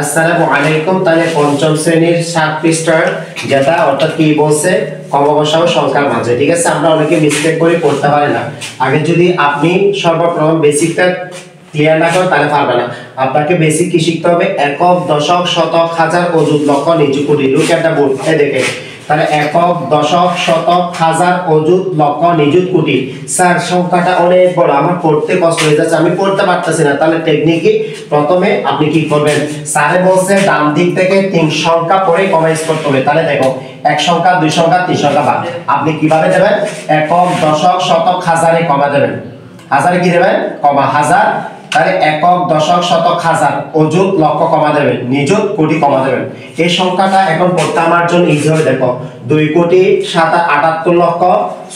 আসসালামু আলাইকুম। তাহলে পঞ্চম শ্রেণীর 7 পৃষ্ঠার যেটা অর্থাৎ কি বলছে কমা বসাও সংখ্যার মাঝে। ঠিক আছে, আমরা অনেকে মিস্টেক করে পড়তে পারি না। আগে যদি আপনি সর্বপ্রথম বেসিকটা ক্লিয়ার না করেন তাহলে পারবে না। আপনাকে বেসিক কি শিখতে হবে? একক, দশক, শতক, হাজার, অযুত, লক্ষ, নিযুত, কোটি। লুক এট দ্য বোর্ড, এই দেখেন। তাহলে একক, দশক, শতক, হাজার, অযুত, লক্ষ, নিযুত, কোটি। স্যার সংখ্যাটা অনেক বড়, আমার পড়তে কষ্ট হয়ে যাচ্ছে, আমি পড়তে পারতেছি না। তাহলে টেকনিক কি? প্রথমে আপনি কি করবেন? স্যারে বলছে ডান দিক থেকে 3 সংখ্যা পরে কমাইজ করতে হবে। তাহলে দেখো, এক সংখ্যা, দুই সংখ্যা, তিন সংখ্যা বাদ। আপনি কিভাবে দেবেন? একক, দশক, শতক, হাজারে কমা দেবেন। হাজারে কি দেবেন? কমা, হাজার। তাহলে একক, দশক, শতক, হাজার, অযুত, লক্ষ কমা দেবেন, নিযুত, কোটি কমা দেবেন। এই সংখ্যাটা এখন পড়তে আমার জন্য ইজি হবে। দেখো, 2 কোটি 78 লক্ষ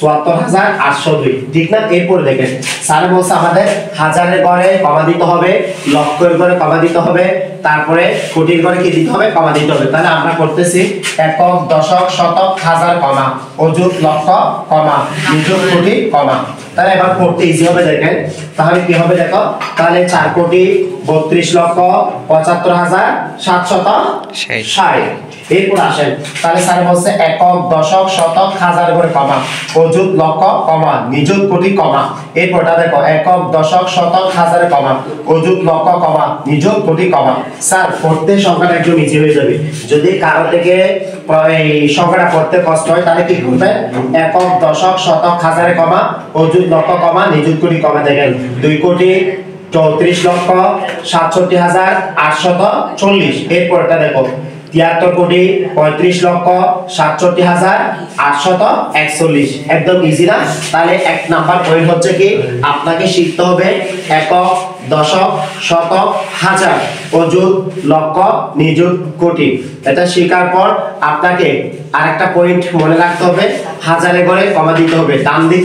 74,802। ঠিক না? এরপরে দেখেন, স্যার বলছে আমাদের হাজারের ঘরে কমা দিতে হবে, লক্ষের ঘরে কমা দিতে হবে, তারপরে কোটির ঘরে কি দিতে হবে? কমা দিতে হবে। তাহলে আমরা করতেছি একক, দশক, শতক, হাজার কমা, অযুত, লক্ষ কমা, নিযুত, কোটি কমা। তাহলে এবার পড়তে ইজি হবে। দেখেন তাহলে কি হবে? দেখো, তাহলে 4 কোটি 32 লক্ষ 75,760। এরপর আসেন, তাহলে স্যার বলছে একক, দশক, শতক, হাজার করে কমা, অযুত, লক্ষ কমা, নিযুত, কোটি কমা। এরপরটা দেখো, একক, দশক, শতক, হাজারে কমা, অযুত, লক্ষ কমা, নিযুত, কোটি কমা। স্যার পড়তে সংখ্যাটা একদম ইজি হয়ে যাবে। যদি কারো থেকে এই সংখ্যাটা পড়তে কষ্ট হয় তাহলে কি করবে? একক, দশক, শতক, হাজারে কমা, অযুত, লক্ষ কমা, নিযুত, কোটি কমা। দেখেন 2 কোটি 34 লক্ষ 67,840। এরপরটা দেখো, 73 কোটি 35 লক্ষ 67,841। একদম ইজি না? তাহলে এক নাম্বার পয়েন্ট হচ্ছে কি, আপনাকে শিখতে হবে একক, দশক, শতক, হাজার, অযুত, লক্ষ, নিযুত, কোটি। এটা শেখার পর আপনাকে আরেকটা পয়েন্ট মনে রাখতে হবে, হাজারে ঘরে কমা দিতে হবে। ডান দিক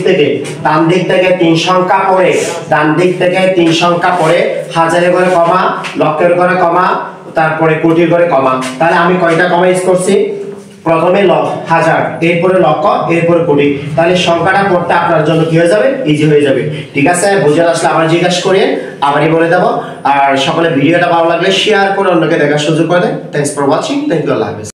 থেকে 3 সংখ্যা পরে, ডান দিক থেকে 3 সংখ্যা পরে হাজারে ঘরে কমা, লক্ষের ঘরে কমা, তারপরে কোটির ঘরে কমা। তাহলে আমি কয়টা কমা ইউজ করছি? প্রথমে হাজার, এরপরে লক্ষ, এরপরে কোটি। তাহলে সংখ্যাটা পড়তে আপনার জন্য কি হয়ে যাবে? ইজি হয়ে যাবে। ঠিক আছে, বুঝে আসলে আবার জিজ্ঞাসা করেন, আবারই বলে দেবো। আর সকলে ভিডিওটা ভালো লাগলে শেয়ার করে অন্যকে দেখার সুযোগ করে দেন। Thanks for watching. Thank you, আল্লাহ হাফেজ।